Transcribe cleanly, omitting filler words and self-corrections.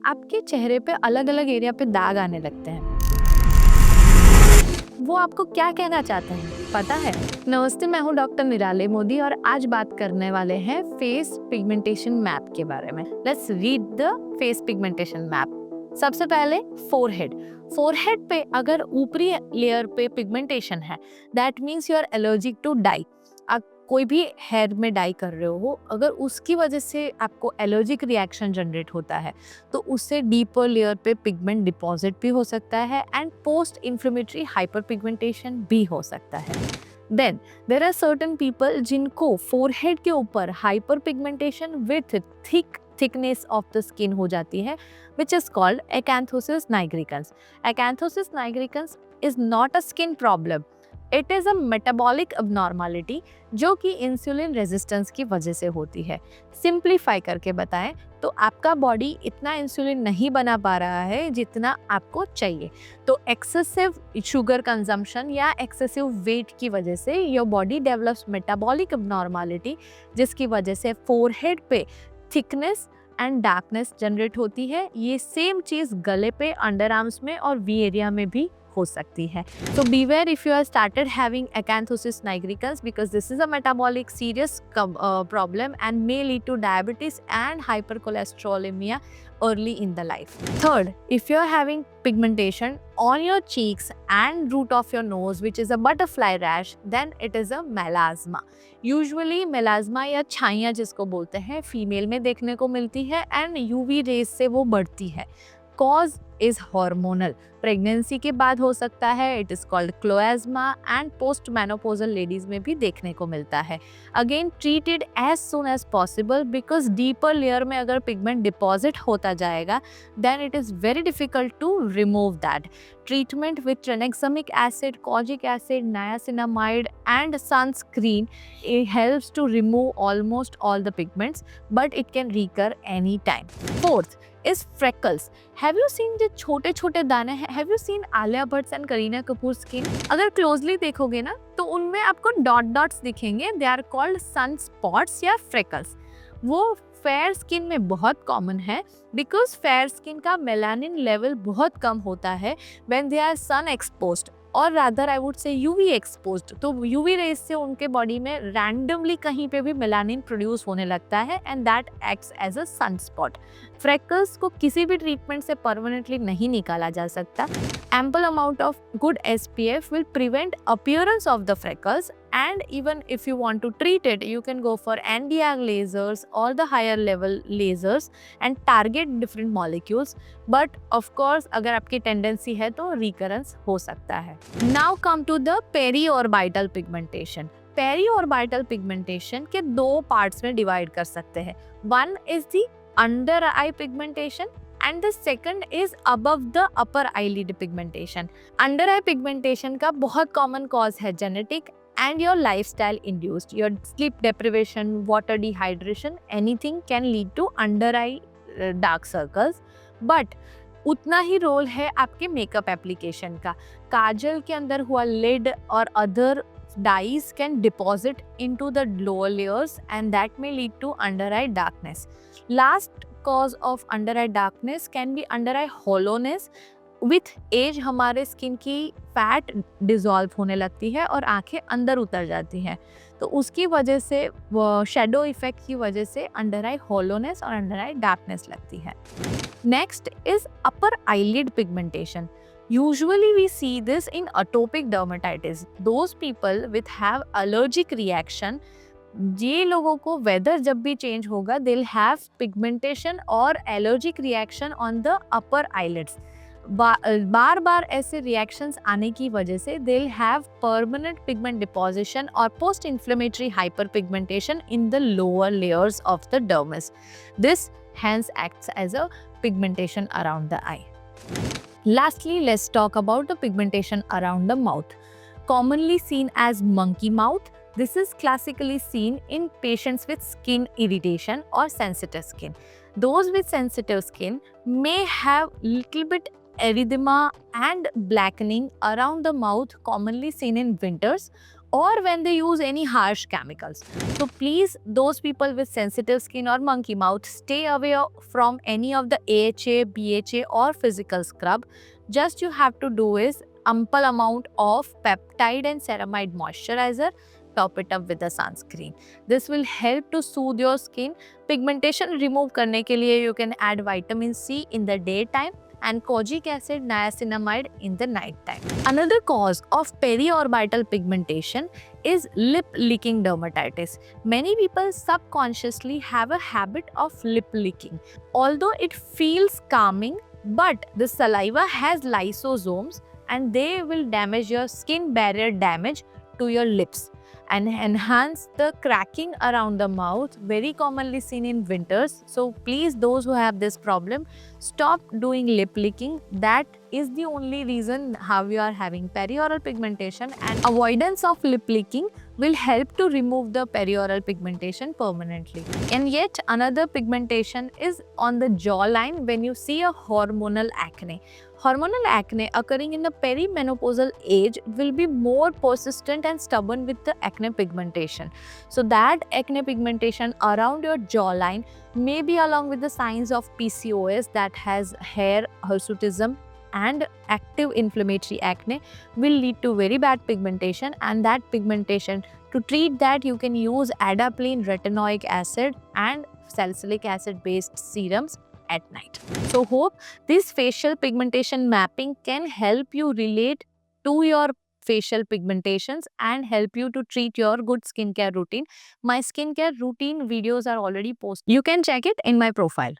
आपके चेहरे पे अलग अलग एरिया पे दाग आने लगते हैं, वो आपको क्या कहना चाहते हैं पता है? नमस्ते, मैं हूँ डॉक्टर निराले मोदी और आज बात करने वाले हैं फेस पिगमेंटेशन मैप के बारे में। Let's read the face pigmentation map. सबसे पहले फोरहेड। फोरहेड पे अगर ऊपरी लेयर पे पिगमेंटेशन है, that means you are allergic to dye. कोई भी हेयर में डाई कर रहे हो, अगर उसकी वजह से आपको एलर्जिक रिएक्शन जनरेट होता है तो उससे डीपर लेयर पे पिगमेंट डिपॉजिट भी हो सकता है and post inflammatory hyperpigmentation भी हो सकता है। Then there are certain people जिनको फोरहेड के ऊपर hyperpigmentation with thickness of the skin हो जाती है, which is called acanthosis nigricans. Acanthosis nigricans is not a skin problem, it is a metabolic abnormality जो कि इंसुलिन रेजिस्टेंस की वजह से होती है। सिंप्लीफाई करके बताएं तो आपका बॉडी इतना इंसुलिन नहीं बना पा रहा है जितना आपको चाहिए, तो एक्सेसिव शुगर कंजम्पशन या एक्सेसिव वेट की वजह से your body develops metabolic abnormality, जिसकी वजह से फोरहेड पे थिकनेस एंड डार्कनेस जनरेट होती है। ये सेम चीज़ गले पे, अंडर आर्म्स में और वी एरिया में भी हो सकती है। So beware if you have started having acanthosis nigricans because this is a metabolic serious problem and may lead to diabetes and hypercholesterolemia early in the life. Third, if you are having pigmentation on your cheeks and root of your nose, which is a butterfly rash, then it is a melasma. Usually melasma या छाइयाँ जिसको बोलते हैं female में देखने को मिलती है and UV rays से वो बढ़ती है। कॉज इज हार्मोनल, प्रेगनेंसी के बाद हो सकता है, it is called chloasma and post menopausal ladies में भी देखने को मिलता है। Again treated as soon as possible because deeper layer में अगर पिगमेंट डिपॉजिट होता जाएगा then it is very difficult to remove that. Treatment with tranexamic acid, kojic acid, niacinamide and sunscreen helps to remove almost all the pigments, but it can recur any time. Fourth is freckles. Have you seen the छोटे छोटे दाने हैं? Have you seen Alia Bhatt and Kareena Kapoor skin? अगर closely देखोगे ना तो उनमें आपको डॉट डॉट्स दिखेंगे, they are called sun spots या फ्रेकल्स। वो फेयर स्किन में बहुत कॉमन है बिकॉज फेयर स्किन का मेलानिन लेवल बहुत कम होता है when they are sun exposed और rather I would say UV exposed. तो यूवी रेज से उनके बॉडी में रैंडमली कहीं पे भी मेलानिन प्रोड्यूस होने लगता है and that acts as a sunspot. Freckles को किसी भी ट्रीटमेंट से परमानेंटली नहीं निकाला जा सकता। Ample amount of good SPF will prevent appearance of the freckles, and even if you want to treat it you can go for Nd:YAG lasers or the higher level lasers and target different molecules, but of course अगर आपकी tendency है तो recurrence हो सकता है। Now come to the periorbital pigmentation. Periorbital pigmentation के दो parts में divide कर सकते हैं। One is the under eye pigmentation and the second is above the upper eyelid pigmentation. Under eye pigmentation का बहुत common cause है genetic and your lifestyle induced. Your sleep deprivation, water dehydration, anything can lead to under eye dark circles. But उतना ही role है आपके makeup application का। काजल के अंदर हुआ लेड और other dyes can deposit into the lower layers and that may lead to under eye darkness. Last cause of under eye darkness can be under eye hollowness. With age हमारे skin की fat dissolve होने लगती है और आंखें अंदर उतर जाती हैं, तो उसकी वजह से शेडो इफेक्ट की वजह से अंडर आई हॉलोनेस और अंडर आई डार्कनेस लगती है। Next is upper eyelid pigmentation. Usually we see this in atopic dermatitis. Those people with have allergic reaction, ये लोगों को वेदर जब भी चेंज होगा they'll have pigmentation और allergic reaction on the upper eyelids. बार बार ऐसे रिएक्शंस आने की वजह से they'll have permanent pigment deposition और post inflammatory hyperpigmentation in the lower layers of the dermis. This hence acts as a pigmentation around the eye. Lastly, let's talk about the pigmentation around the mouth. Commonly seen as monkey mouth, this is classically seen in patients with skin irritation or sensitive skin. Those with sensitive skin may have little bit erythema and blackening around the mouth, commonly seen in winters, or when they use any harsh chemicals. So please, those people with sensitive skin or monkey mouth, stay away from any of the AHA, BHA or physical scrub. Just you have to do is ample amount of peptide and ceramide moisturizer, top it up with the sunscreen. This will help to soothe your skin. Pigmentation remove करने के लिए you can add vitamin C in the daytime and kojic acid, niacinamide in the night time. Another cause of periorbital pigmentation is lip licking dermatitis. Many people subconsciously have a habit of lip licking. Although it feels calming, but the saliva has lysosomes and they will damage your skin barrier, damage to your lips and enhance the cracking around the mouth, very commonly seen in winters. So please, those who have this problem, stop doing lip licking. That is the only reason how you are having perioral pigmentation, and avoidance of lip licking will help to remove the perioral pigmentation permanently. And yet another pigmentation is on the jawline when you see a hormonal acne. Hormonal acne occurring in the perimenopausal age will be more persistent and stubborn with the acne pigmentation. So that acne pigmentation around your jawline may be along with the signs of PCOS, that has hair hirsutism and active inflammatory acne, will lead to very bad pigmentation. And that pigmentation, to treat that, you can use adapalene, retinoic acid and salicylic acid based serums at night. So hope this facial pigmentation mapping can help you relate to your facial pigmentations and help you to treat your good skincare routine. My skincare routine videos are already posted. You can check it in my profile.